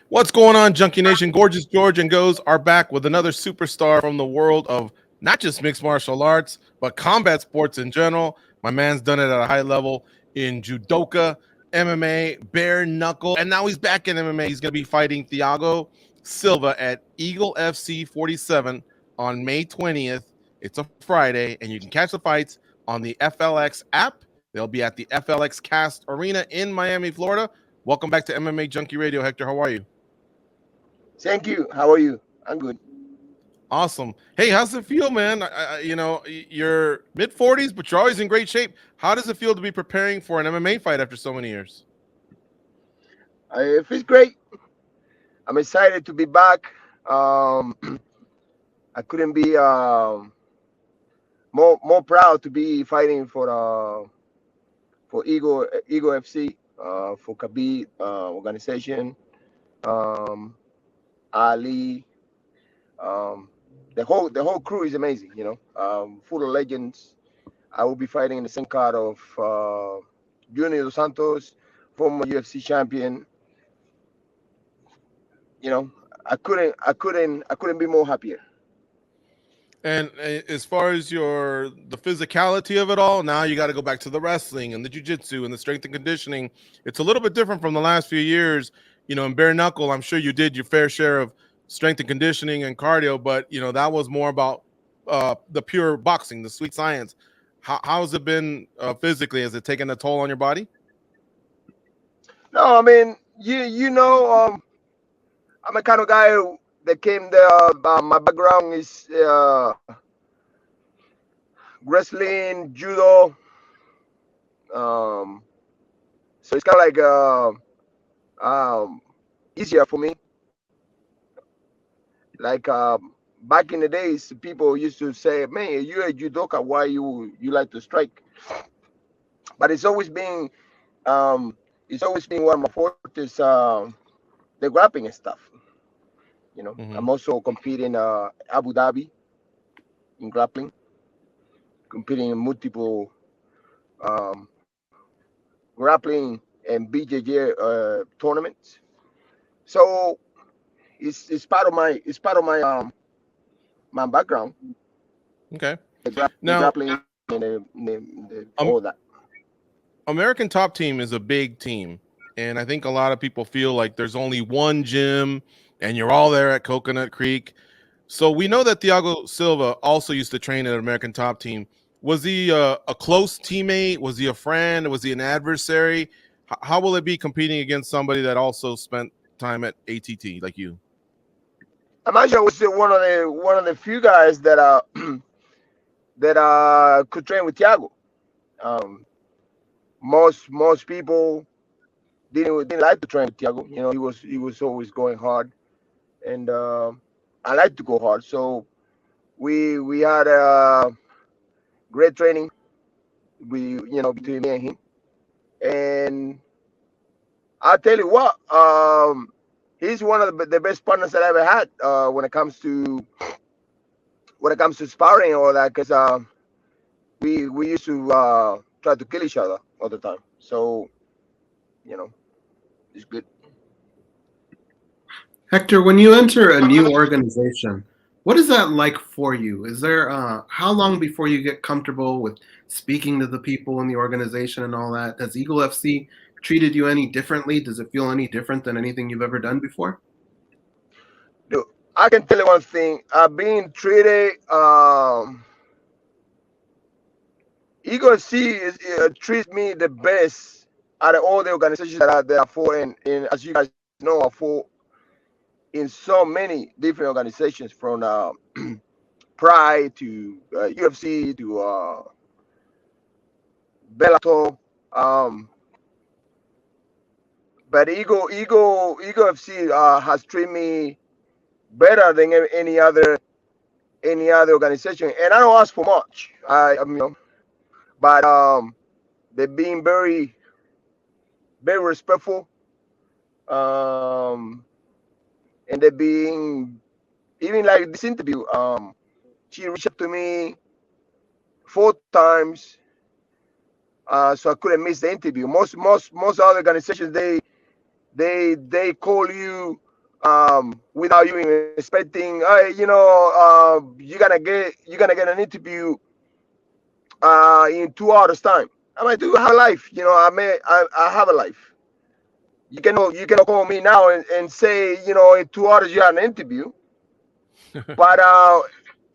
What's going on, Junkie Nation? Gorgeous George and Goes are back with another superstar from the world of not just mixed martial arts, but combat sports in general. My man's done it at a high level in judoka, MMA, bare knuckle, and now he's back in MMA. He's going to be fighting Thiago Silva at Eagle FC 47 on May 20th. It's a Friday, and you can catch the fights on the FLX app. They'll be at the FLX Cast Arena in Miami, Florida. Welcome back to MMA Junkie Radio, Hector. How are you? Thank you. How are you? I'm good. Awesome. Hey, how's it feel, man? You're mid 40s, but you're always in great shape. How does it feel to be preparing for an MMA fight after so many years? It feels great. I'm excited to be back. Um, I couldn't be more proud to be fighting for Eagle FC for Khabib organization. Um, Ali. The whole crew is amazing. Full of legends. I will be fighting in the same card of Junior Dos Santos, former UFC champion. I couldn't be more happier. And as far as the physicality of it all, now you got to go back to the wrestling and the jiu-jitsu and the strength and conditioning. It's a little bit different from the last few years. In bare knuckle, I'm sure you did your fair share of strength and conditioning and cardio, but that was more about the pure boxing, the sweet science. How has it been physically? Has it taken a toll on your body? No, I mean I'm a kind of guy that came there. My background is wrestling, judo. Um, so it's kind of easier for me. Like back in the days, people used to say, "Man, you're a judoka. Why you like to strike?" But it's always been one of my fortes, the grappling and stuff. Mm-hmm. I'm also competing in Abu Dhabi in grappling, competing in multiple um, grappling and BJJ tournaments. So it's part of my background, Okay. the Now, grappling and um, all that. American Top Team is a big team, and I think a lot of people feel like there's only one gym, and you're all there at Coconut Creek. So we know that Thiago Silva also used to train at American Top Team. Was he a close teammate? Was he a friend? Was he an adversary? How will it be competing against somebody that also spent time at ATT like you? I'm actually was one of the few guys that could train with Thiago. Um, most people didn't like to train with Thiago. He was always going hard, and I like to go hard. So we had a great training. Between me and him, and I'll tell you what, he's one of the best partners that I ever had when it comes to sparring and all that, because we used to try to kill each other all the time. So you know, it's good. Hector, when you enter a new organization, what is that like for you? Is there how long before you get comfortable with speaking to the people in the organization and all that? Has Eagle FC treated you any differently? Does it feel any different than anything you've ever done before? Dude, I can tell you one thing. Being treated, Eagle FC treats me the best out of all the organizations that are for, and as you guys know, are for in so many different organizations, from Pride to UFC to Bellator. Um, but Eagle FC has treated me better than any other organization, and I don't ask for much. But they've been very very respectful, um, and they've been, even like this interview. She reached out to me 4 times, so I couldn't miss the interview. Most other organizations, they call you without you even expecting. You're gonna get an interview in 2 hours time. I'm like, dude, I have a life. I have a life. You cannot call me now and say, in 2 hours you have an interview. But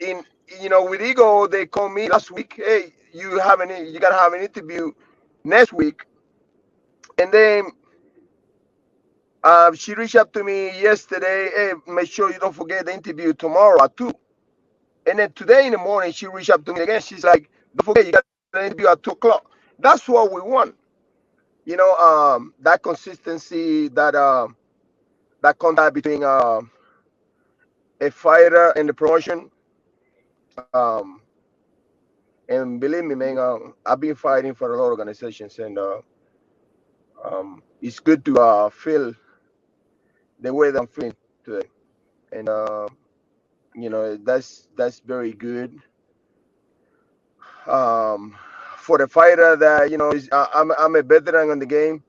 in with Ego, they called me last week. Hey, you gotta have an interview next week. And then she reached out to me yesterday. Hey, make sure you don't forget the interview tomorrow at 2. And then today in the morning, she reached out to me again. She's like, don't forget, you got an interview at 2 o'clock. That's what we want. That consistency, that contact between a fighter and the promotion. And believe me, man, I've been fighting for a lot of organizations, and it's good to feel the way that I'm feeling today. And that's very good. For the fighter that I'm a veteran on the game,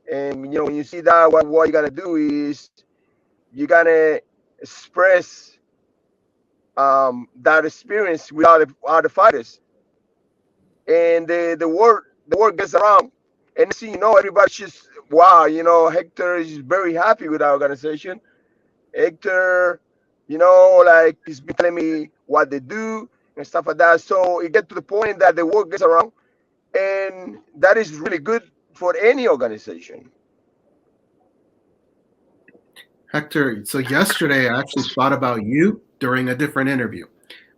and when you see that, what you're gonna do is you're gonna express that experience with other fighters, and the word gets around, and see, everybody's just, wow, Hector is very happy with our organization. Hector, like, he's been telling me what they do and stuff like that. So it gets to the point that the word gets around, and that is really good for any organization. Hector, so yesterday I actually thought about you during a different interview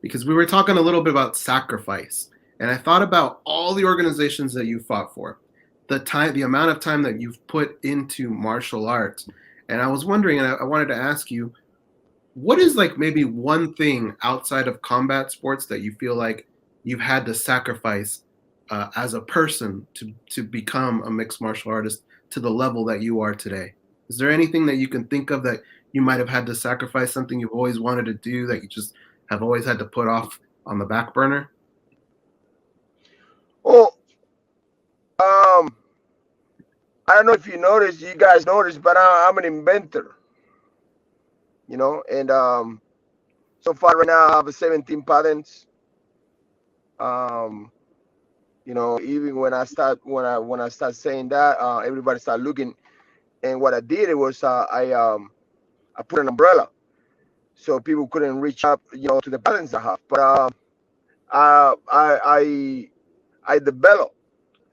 because we were talking a little bit about sacrifice. And I thought about all the organizations that you fought for, the amount of time that you've put into martial arts. And I was wondering, and I wanted to ask you, what is like maybe one thing outside of combat sports that you feel like you've had to sacrifice as a person to become a mixed martial artist to the level that you are today? Is there anything that you can think of that you might have had to sacrifice, something you've always wanted to do that you just have always had to put off on the back burner? Oh, I don't know if you guys noticed, but I'm an inventor, and so far right now I have 17 patents. Even when I start saying that, everybody start looking, and what I did was I put an umbrella so people couldn't reach up, to the patents I have. But I developed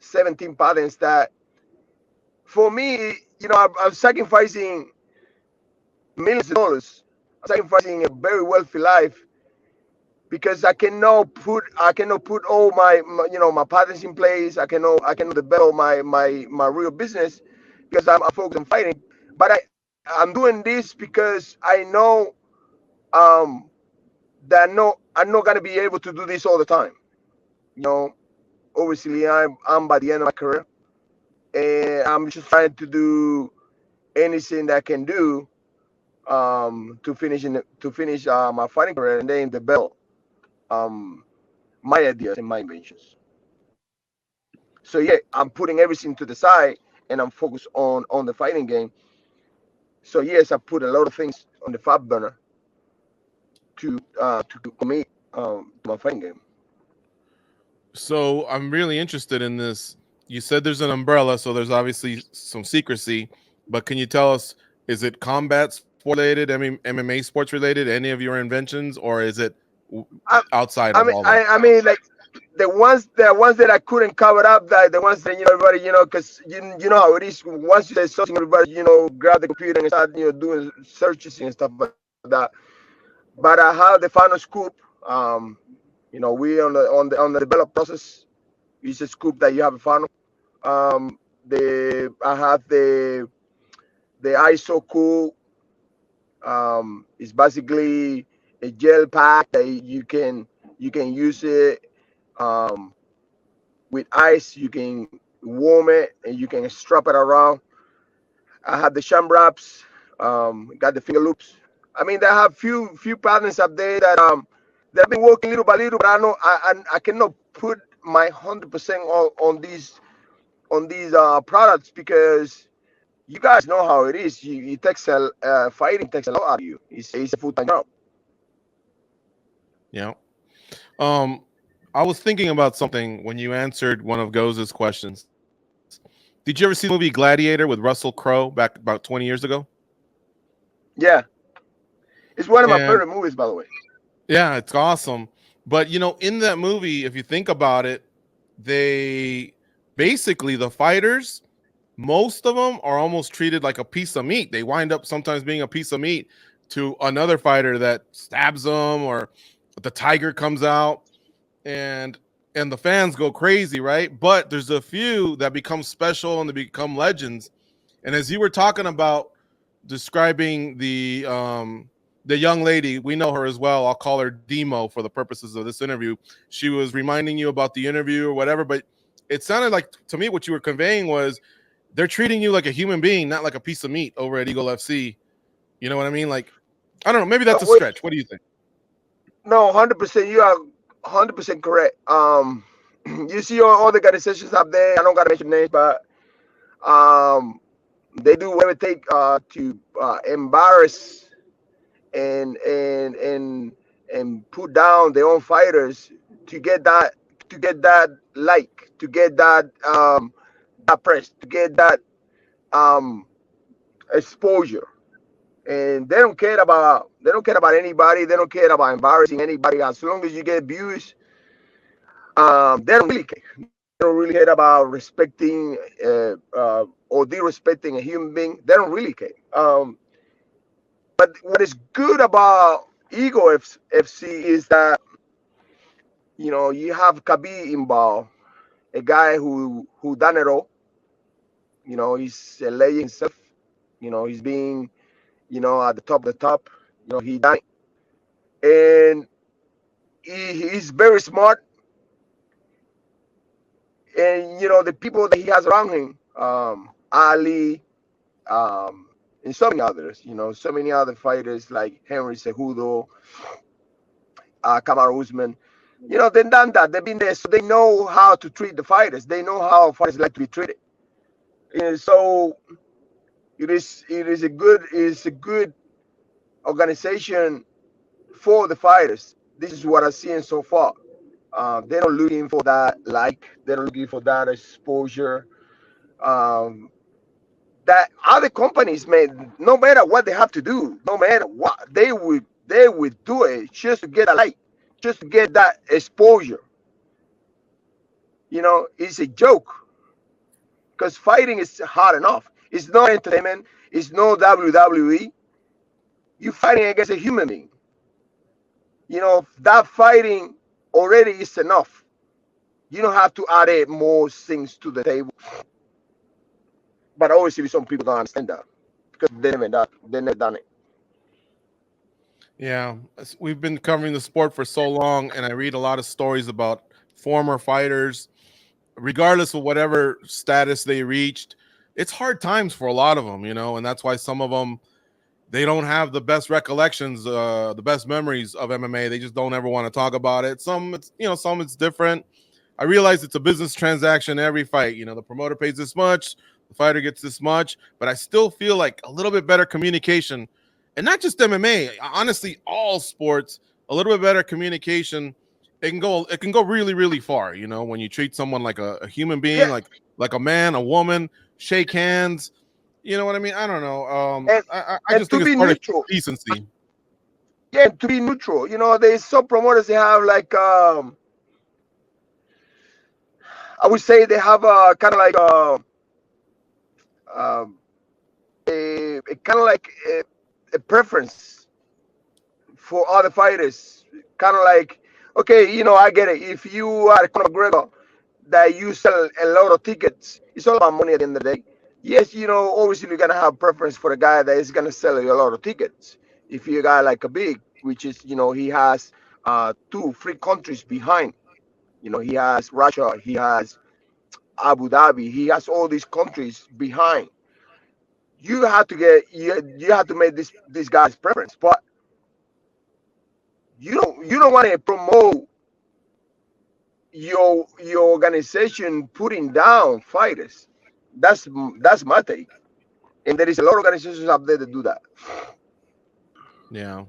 17 patents that, for me, I'm sacrificing millions of dollars. I'm sacrificing a very wealthy life because I cannot put all my patents in place. I cannot develop my real business because I'm focused on fighting. But I'm doing this because I know that I'm not gonna be able to do this all the time. Obviously I'm by the end of my career, and I'm just trying to do anything that I can do to finish my fighting career and then develop my ideas and my inventions. So yeah, I'm putting everything to the side and I'm focused on the fighting game. So yes, I put a lot of things on the fab burner to commit to my fighting game. So I'm really interested in this. You said there's an umbrella, so there's obviously some secrecy, but can you tell us, is it combat sport related, MMA sports related, any of your inventions, or is it outside of all that? I mean, like the ones that I couldn't cover up, the ones that everybody, because you know how it is. Once you say something, everybody grab the computer and start doing searches and stuff like that. But I have the final scoop. We on the develop process. It's a scoop that you have a final. I have the ISO cool. It's basically a gel pack that you can use it with ice. You can warm it and you can strap it around. I have the sham wraps. Got the finger loops. I mean, they have few patterns up there that they've been working little by little, but I know I cannot put my 100% on these products because You guys know how it is. It takes fighting takes a lot out of you. It's a full-time job. Yeah. I was thinking about something when you answered one of Goz's questions. Did you ever see the movie Gladiator with Russell Crowe back about 20 years ago? Yeah, it's one of my And favorite movies, by the way. yeah, it's awesome. But in that movie, if you think about it, they basically, the fighters, most of them are almost treated like a piece of meat. They wind up sometimes being a piece of meat to another fighter that stabs them, or the tiger comes out, and the fans go crazy, right? But there's a few that become special and they become legends. And as you were talking about describing the young lady, we know her as well. I'll call her Demo for the purposes of this interview. She was reminding you about the interview or whatever, but it sounded like, to me, what you were conveying was they're treating you like a human being, not like a piece of meat over at Eagle FC. You know what I mean? Like, I don't know. Maybe that's a stretch. What do you think? No, 100%. You are 100% correct. You see all the organizations up there. I don't gotta mention names, but they do whatever it take to embarrass and put down their own fighters to get that like, to get that that press, to get that exposure. And they don't care about anybody. They don't care about embarrassing anybody. As long as you get views, they don't really care. They don't really care about respecting or disrespecting a human being. They don't really care. But what is good about Ego FC is that you have Kabi involved, a guy who done it all. He's a legend himself. He's being at the top of the top. He done it. And he's very smart. And the people that he has around him, Ali, and so many others, so many other fighters like Henry Cejudo, Kamaru Usman, they've done that. They've been there, so they know how to treat the fighters. They know how fighters like to be treated. And so it is a good organization for the fighters. This is what I've seen so far. They're not looking for that they're not looking for that exposure. That other companies, man, no matter what they have to do, no matter what, they would do it just to get a like, just to get that exposure. It's a joke, because fighting is hard enough. It's not entertainment. It's no WWE. You're fighting against a human being. That fighting already is enough. You don't have to add more things to the table. But obviously, some people don't understand that because they never done it. Yeah, we've been covering the sport for so long, and I read a lot of stories about former fighters, regardless of whatever status they reached. It's hard times for a lot of them, and that's why some of them, they don't have the best recollections, the best memories of MMA. They just don't ever want to talk about it. Some it's different. I realize it's a business transaction every fight. The promoter pays this much, the fighter gets this much, but I still feel like a little bit better communication, and not just MMA. Honestly, all sports, a little bit better communication. It can go really, really far. When you treat someone like a human being, Yeah. like a man, a woman, shake hands. You know what I mean? I don't know. I just think it's part of decency. Yeah, to be neutral. There's some promoters, they have like I would say they have a kind of like a kind of like a preference for other fighters. Kind of like, okay, I get it. If you are Conor McGregor, that you sell a lot of tickets, it's all about money at the end of the day. Yes, obviously you're gonna have preference for a guy that is gonna sell you a lot of tickets. If you're a guy like a big, which is, he has 2-3 countries behind. He has Russia, he has Abu Dhabi, he has all these countries behind. You have to make this guy's preference, but you don't want to promote your organization putting down fighters. That's my take. And there is a lot of organizations out there that do that. Yeah.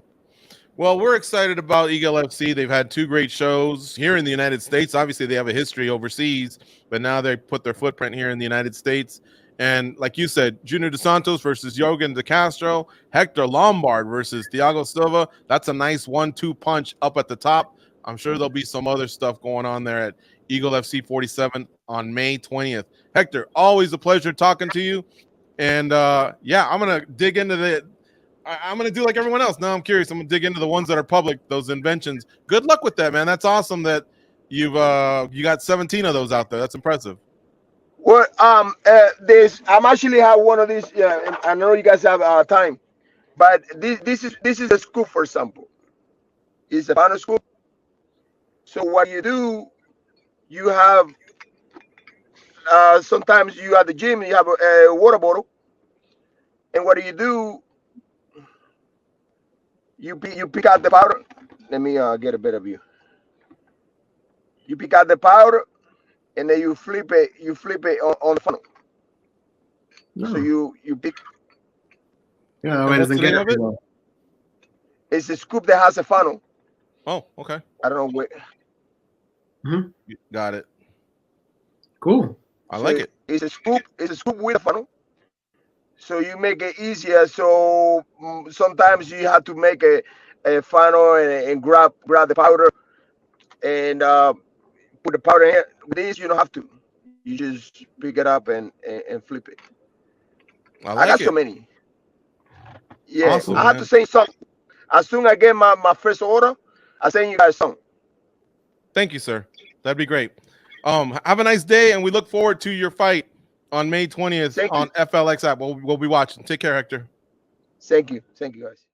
Well, we're excited about Eagle FC. They've had 2 great shows here in the United States. Obviously, they have a history overseas, but now they put their footprint here in the United States. And like you said, Junior Dos Santos versus Yogan De Castro, Hector Lombard versus Thiago Silva. That's a nice 1-2 punch up at the top. I'm sure there'll be some other stuff going on there at Eagle FC 47 on May 20th. Hector, always a pleasure talking to you. And yeah, I'm going to dig into the I'm going to do like everyone else. Now I'm curious. I'm going to dig into the ones that are public, those inventions. Good luck with that, man. That's awesome that you got 17 of those out there. That's impressive. Well, I'm actually have one of these. Yeah, I know you guys have time, but this is a scoop, for example. It's a final scoop. So what you do, you have sometimes you at the gym, you have a water bottle, and what do? You pick out the powder. Let me get a better view. You pick out the powder, and then you flip it. You flip it on the funnel. No. So you pick. Yeah, it doesn't get it. It's a scoop that has a funnel. Oh, okay. I don't know where. Mm-hmm. Got it. Cool. I like it. It's a scoop. It's a scoop with a funnel. So you make it easier. So sometimes you have to make a funnel and grab the powder and put the powder in here. With this, you don't have to. You just pick it up and flip it. I got so many. Yeah, awesome, I have to say something. As soon as I get my first order, I send you guys something. Thank you, sir. That'd be great. Have a nice day, and we look forward to your fight on May 20th on FLX app. We'll be watching. Take care, Hector. Thank you, guys.